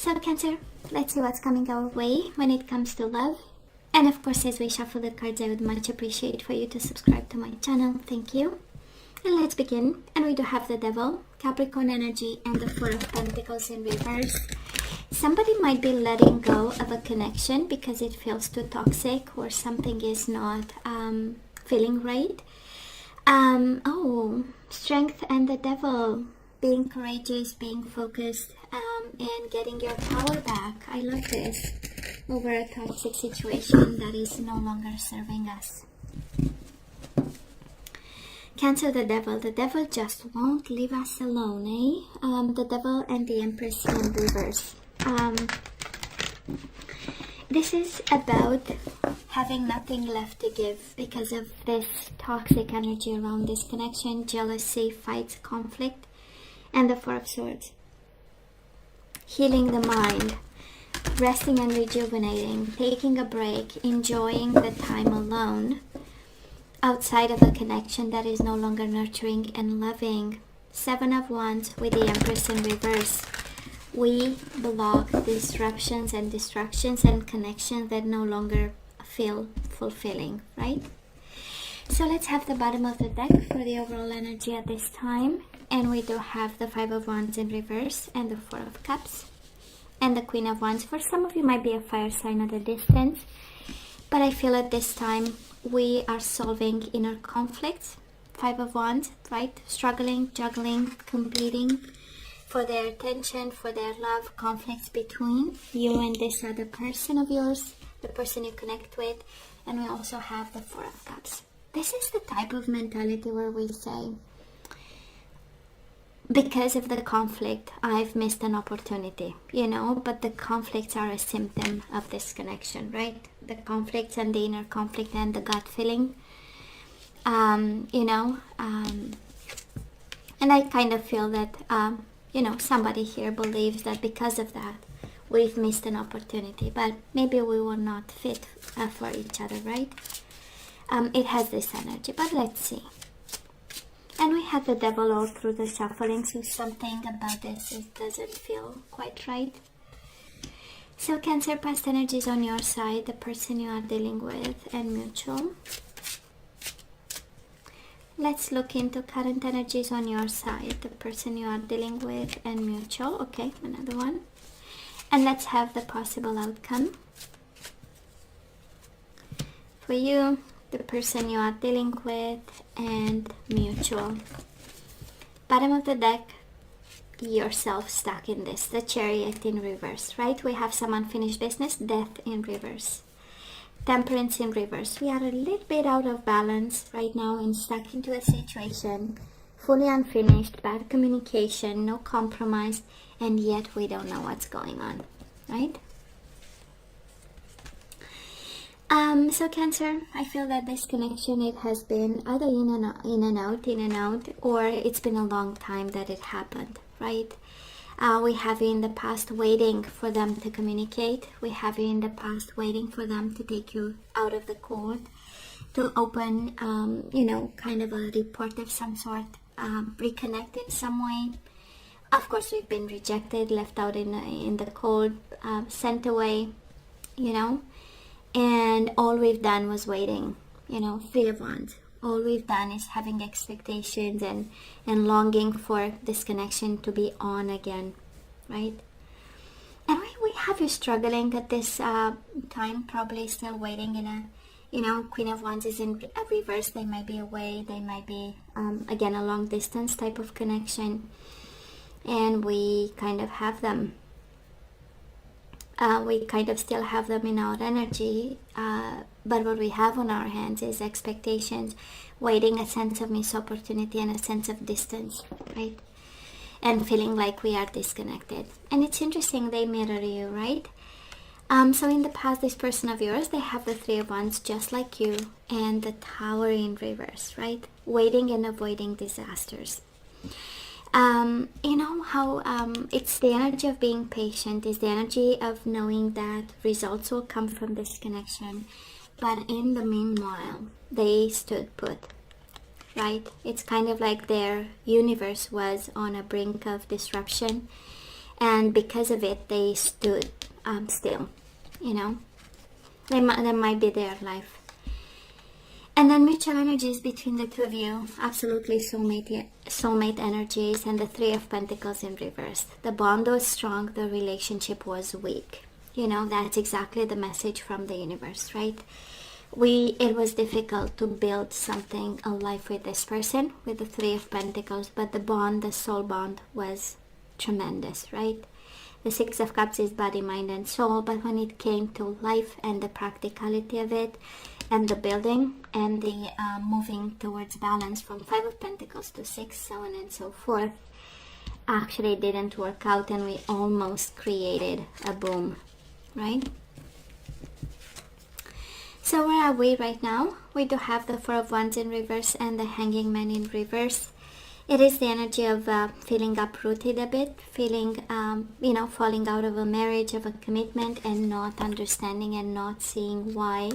So Cancer, let's see what's coming our way when it comes to love. And of course, as we shuffle the cards, I would much appreciate for you to subscribe to my channel. Thank you. And let's begin. And we do have the Devil, Capricorn energy, and the Four of Pentacles in reverse. Somebody might be letting go of a connection because it feels too toxic or something is not feeling right. Strength and the Devil. Being courageous, being focused, and getting your power back. I love this. Over a toxic situation that is no longer serving us. Cancer, the Devil. The Devil just won't leave us alone, eh? The Devil and the Empress in reverse. This is about having nothing left to give because of this toxic energy around this connection, jealousy, fights, conflict, and the Four of Swords. Healing the mind, resting and rejuvenating, taking a break, enjoying the time alone, outside of a connection that is no longer nurturing and loving. Seven of Wands with the Empress in reverse. We block disruptions and distractions and connections that no longer feel fulfilling, right? So let's have the bottom of the deck for the overall energy at this time. And we do have the Five of Wands in reverse and the Four of Cups and the Queen of Wands. For some of you might be a fire sign at a distance, but I feel at this time we are solving inner conflicts. Five of Wands, right? Struggling, juggling, competing for their attention, for their love, conflicts between you and this other person of yours, the person you connect with. And we also have the Four of Cups. This is the type of mentality where we say, because of the conflict, I've missed an opportunity, but the conflicts are a symptom of this connection, right? The conflicts and the inner conflict and the gut feeling, and I kind of feel that, somebody here believes that because of that, we've missed an opportunity, but maybe we were not fit for each other, right? It has this energy, but let's see. And we have the Devil all through the shuffling, so something about this doesn't feel quite right. So Cancer, past energies on your side, the person you are dealing with, and mutual. Let's look into current energies on your side, the person you are dealing with, and mutual. Okay, another one. And let's have the possible outcome for you, the person you are dealing with, and mutual. Bottom of the deck, yourself stuck in this, the Chariot in reverse, right? We have some unfinished business, Death in reverse, Temperance in reverse. We are a little bit out of balance right now and stuck into a situation, fully unfinished, bad communication, no compromise, and yet we don't know what's going on, right? So Cancer, I feel that this connection, it has been either in and out, or it's been a long time that it happened, right? We have you in the past waiting for them to communicate. We have you in the past waiting for them to take you out of the court, to open, kind of a report of some sort, reconnect in some way. Of course, we've been rejected, left out in the cold, sent away, and all we've done was waiting, Three of Wands. All we've done is having expectations and longing for this connection to be on again, right? And we have you struggling at this time, probably still waiting in a, Queen of Wands is in reverse. They might be away. They might be, again, a long distance type of connection. And we kind of have them. We kind of still have them in our energy, but what we have on our hands is expectations, waiting, a sense of missed opportunity, and a sense of distance, right? And feeling like we are disconnected. And it's interesting, they mirror you, right? So in the past, this person of yours, they have the Three of Wands just like you, and the Tower in reverse, right? Waiting and avoiding disasters. It's the energy of being patient, it's the energy of knowing that results will come from this connection, but in the meanwhile they stood put, right? It's kind of like their universe was on a brink of disruption, and because of it they stood still, you know. That might be their life. And then mutual energies between the two of you, absolutely soulmate energies, and the Three of Pentacles in reverse. The bond was strong, the relationship was weak. You know, that's exactly the message from the universe, right? It was difficult to build something, a life with this person, with the Three of Pentacles, but the bond, the soul bond, was tremendous, right? The Six of Cups is body, mind, and soul, but when it came to life and the practicality of it, and the building, and the moving towards balance from Five of Pentacles to Six, so on and so forth, actually didn't work out, and we almost created a boom, right? So where are we right now? We do have the Four of Wands in reverse and the Hanging Man in reverse. It is the energy of feeling uprooted a bit, feeling, falling out of a marriage, of a commitment, and not understanding and not seeing why,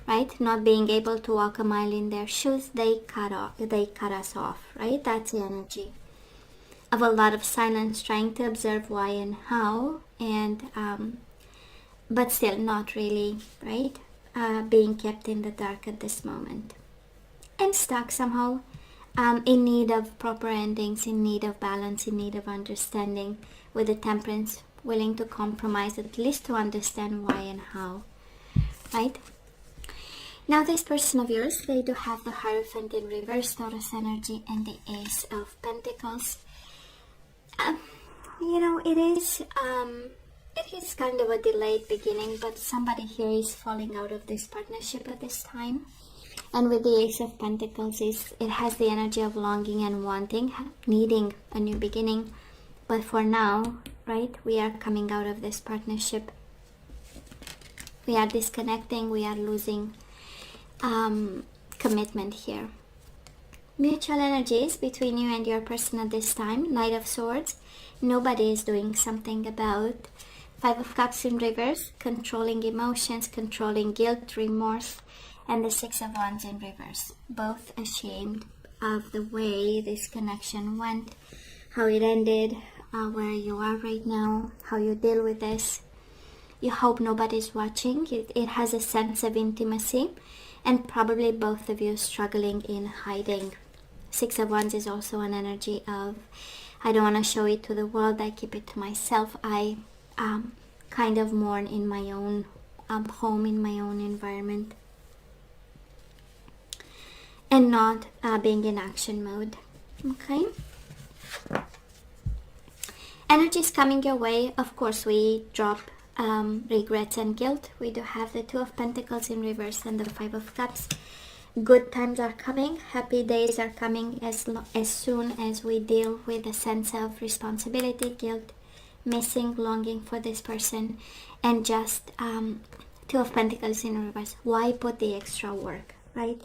right? Not being able to walk a mile in their shoes. They cut us off, right? That's the energy of a lot of silence, trying to observe why and how, and but still not really, right? Being kept in the dark at this moment, and stuck somehow, in need of proper endings, in need of balance, in need of understanding, with the Temperance, willing to compromise at least to understand why and how, right? Now this person of yours, they do have the Hierophant in reverse, Taurus energy, and the Ace of Pentacles. It is kind of a delayed beginning, but somebody here is falling out of this partnership at this time. And with the Ace of Pentacles, it has the energy of longing and wanting, needing a new beginning. But for now, right, we are coming out of this partnership. We are disconnecting, we are losing commitment here. Mutual energies between you and your person at this time. Knight of Swords. Nobody is doing something about. Five of Cups in reverse. Controlling emotions, controlling guilt, remorse. And the Six of Wands in reverse. Both ashamed of the way this connection went, how it ended, where you are right now, how you deal with this. You hope nobody's watching. It has a sense of intimacy, and probably both of you struggling in hiding. Six of Wands is also an energy of, I don't want to show it to the world, I keep it to myself. I kind of mourn in my own home, in my own environment, and not being in action mode. Okay? Energies coming your way. Of course, we drop regrets and guilt. We do have the Two of Pentacles in reverse and the Five of Cups. Good times are coming. Happy days are coming as soon as we deal with a sense of responsibility, guilt, missing, longing for this person, and just Two of Pentacles in reverse. Why put the extra work, right?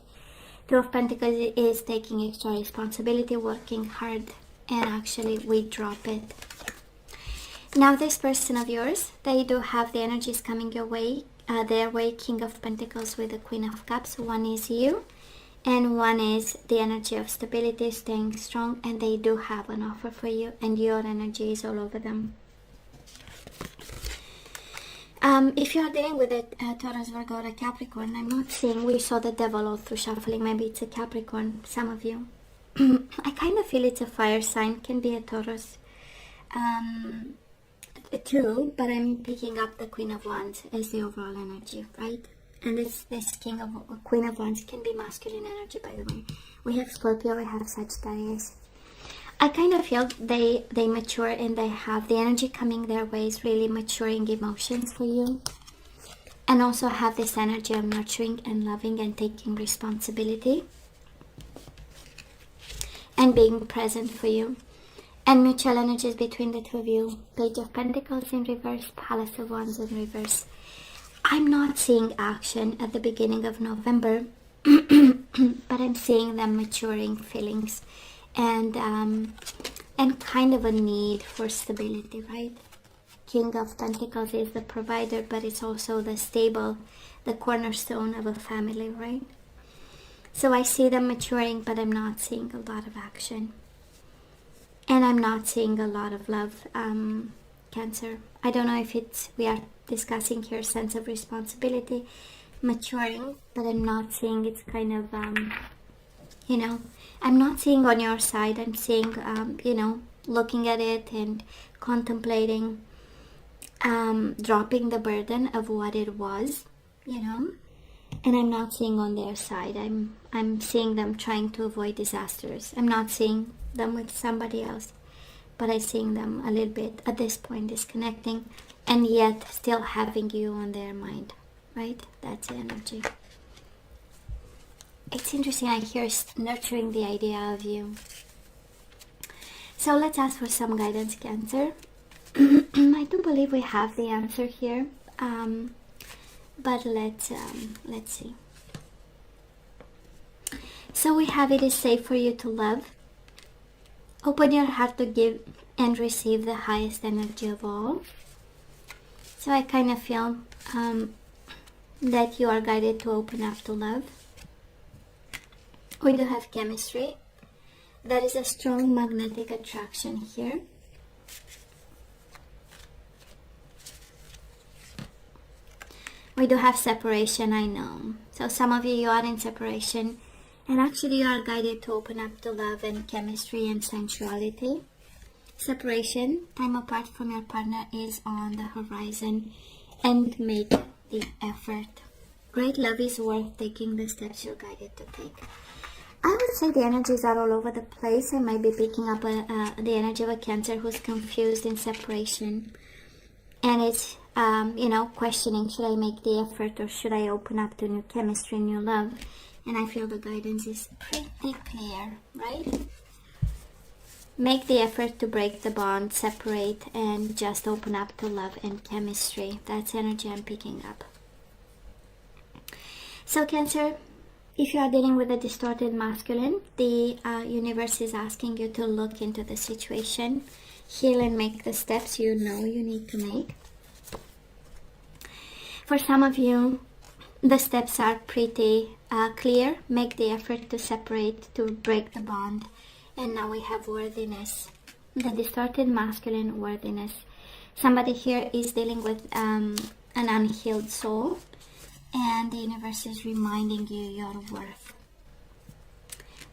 Two of Pentacles is taking extra responsibility, working hard, and actually we drop it. Now this person of yours, they do have the energies coming your way, their way. King of Pentacles with the Queen of Cups. One is you, and one is the energy of stability, staying strong, and they do have an offer for you, and your energy is all over them. If you are dealing with a Taurus, Virgo, or a Capricorn, I'm not seeing, we saw the Devil all through shuffling, maybe it's a Capricorn, some of you. I kind of feel it's a fire sign, can be a Taurus too, but I'm picking up the Queen of Wands as the overall energy, right? And this Queen of Wands can be masculine energy, by the way. We have Scorpio, we have Sagittarius. I kind of feel they mature, and they have the energy coming their way is really maturing emotions for you, and also have this energy of nurturing and loving and taking responsibility and being present for you. And mutual energies between the two of you. Page of Pentacles in reverse, Palace of Wands in reverse. I'm not seeing action at the beginning of November, but I'm seeing them maturing feelings, and kind of a need for stability, right? King of Pentacles is the provider, but it's also the stable, the cornerstone of a family, right? So I see them maturing, but I'm not seeing a lot of action. And I'm not seeing a lot of love, Cancer. I don't know if we are discussing here sense of responsibility, maturing, but I'm not seeing it's kind of, I'm not seeing on your side. I'm seeing, looking at it and contemplating, dropping the burden of what it was, and I'm not seeing on their side. I'm seeing them trying to avoid disasters. I'm not seeing them with somebody else, but I'm seeing them a little bit at this point disconnecting, and yet still having you on their mind, right? That's the energy. It's interesting. I hear nurturing the idea of you. So let's ask for some guidance, Cancer. I do believe we have the answer here, but let's see. So we have, it is safe for you to love. Open your heart to give and receive the highest energy of all. So I kind of feel that you are guided to open up to love. We do have chemistry. There is a strong magnetic attraction here. We do have separation, I know. So some of you are in separation, and actually you are guided to open up to love and chemistry and sensuality. Separation, time apart from your partner is on the horizon, and make the effort. Great love is worth taking the steps you're guided to take. I would say the energies are all over the place. I might be picking up the energy of a Cancer who's confused in separation. And it's, questioning, should I make the effort or should I open up to new chemistry, new love? And I feel the guidance is pretty clear, right? Make the effort to break the bond, separate, and just open up to love and chemistry. That's energy I'm picking up. So Cancer, if you are dealing with a distorted masculine, the universe is asking you to look into the situation, heal and make the steps you know you need to make. For some of you, the steps are pretty clear. Make the effort to separate, to break the bond. And now we have worthiness, the distorted masculine worthiness. Somebody here is dealing with an unhealed soul, and the universe is reminding you your worth.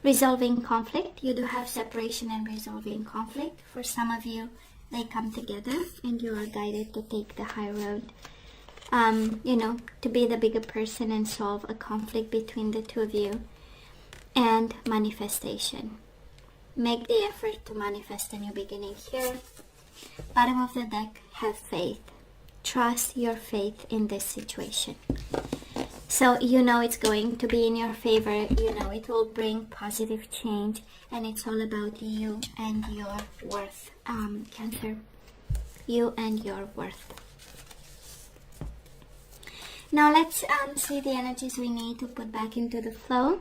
Resolving conflict. You do have separation and resolving conflict. For some of you, they come together and you are guided to take the high road. To be the bigger person and solve a conflict between the two of you. And manifestation. Make the effort to manifest a new beginning here. Bottom of the deck, have faith. Trust your faith in this situation. So it's going to be in your favor. It will bring positive change. And it's all about you and your worth. Cancer. You and your worth. Now let's see the energies we need to put back into the flow.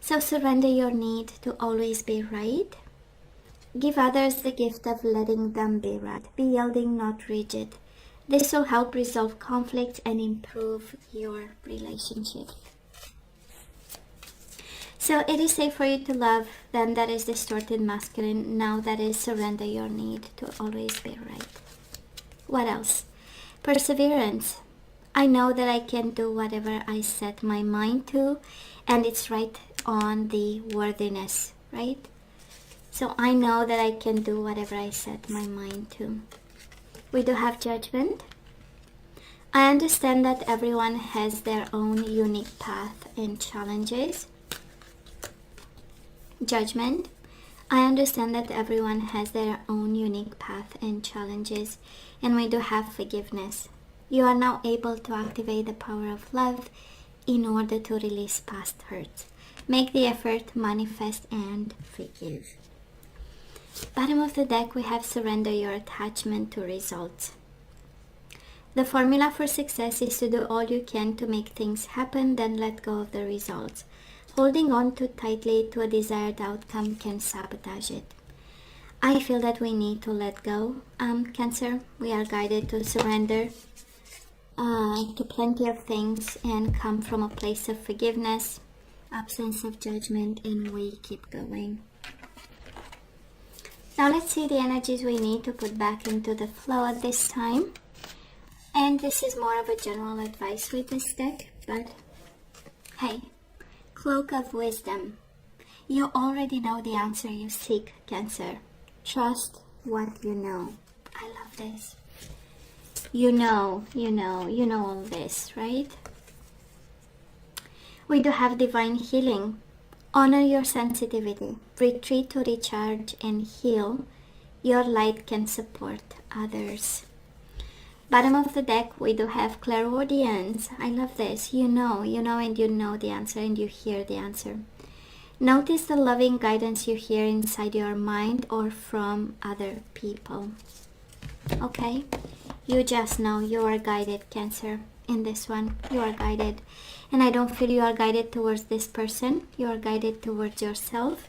So surrender your need to always be right. Give others the gift of letting them be right. Be yielding, not rigid. This will help resolve conflicts and improve your relationship. So it is safe for you to love. Then that is distorted masculine. Now that is surrender your need to always be right. What else? Perseverance. I know that I can do whatever I set my mind to, and it's right on the worthiness, right? So I know that I can do whatever I set my mind to. We do have judgment. I understand that everyone has their own unique path and challenges. Judgment. I understand that everyone has their own unique path and challenges. And we do have forgiveness. You are now able to activate the power of love in order to release past hurts. Make the effort, manifest, and forgive. Bottom of the deck, we have surrender your attachment to results. The formula for success is to do all you can to make things happen, then let go of the results. Holding on too tightly to a desired outcome can sabotage it. I feel that we need to let go. Cancer, we are guided to surrender to plenty of things and come from a place of forgiveness, absence of judgment, and we keep going. Now let's see the energies we need to put back into the flow at this time. And this is more of a general advice with this deck, but hey, Cloak of Wisdom. You already know the answer you seek, Cancer. Trust what you know. I love this. You know all this, right? We do have divine healing. Honor your sensitivity. Retreat to recharge and heal. Your light can support others. Bottom of the deck, we do have clairaudience. I love this. You know, and you know the answer, and you hear the answer. Notice the loving guidance you hear inside your mind or from other people. Okay? You just know you are guided, Cancer. In this one, you are guided. And I don't feel you are guided towards this person. You are guided towards yourself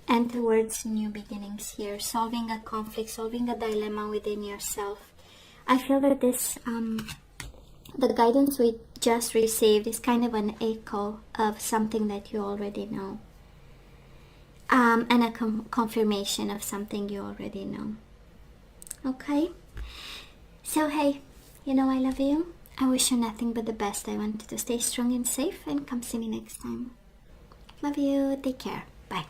and towards new beginnings here. Solving a conflict, solving a dilemma within yourself. I feel that this, the guidance we just received is kind of an echo of something that you already know. And a confirmation of something you already know. Okay? So hey, you know I love you. I wish you nothing but the best. I want you to stay strong and safe, and come see me next time. Love you. Take care. Bye.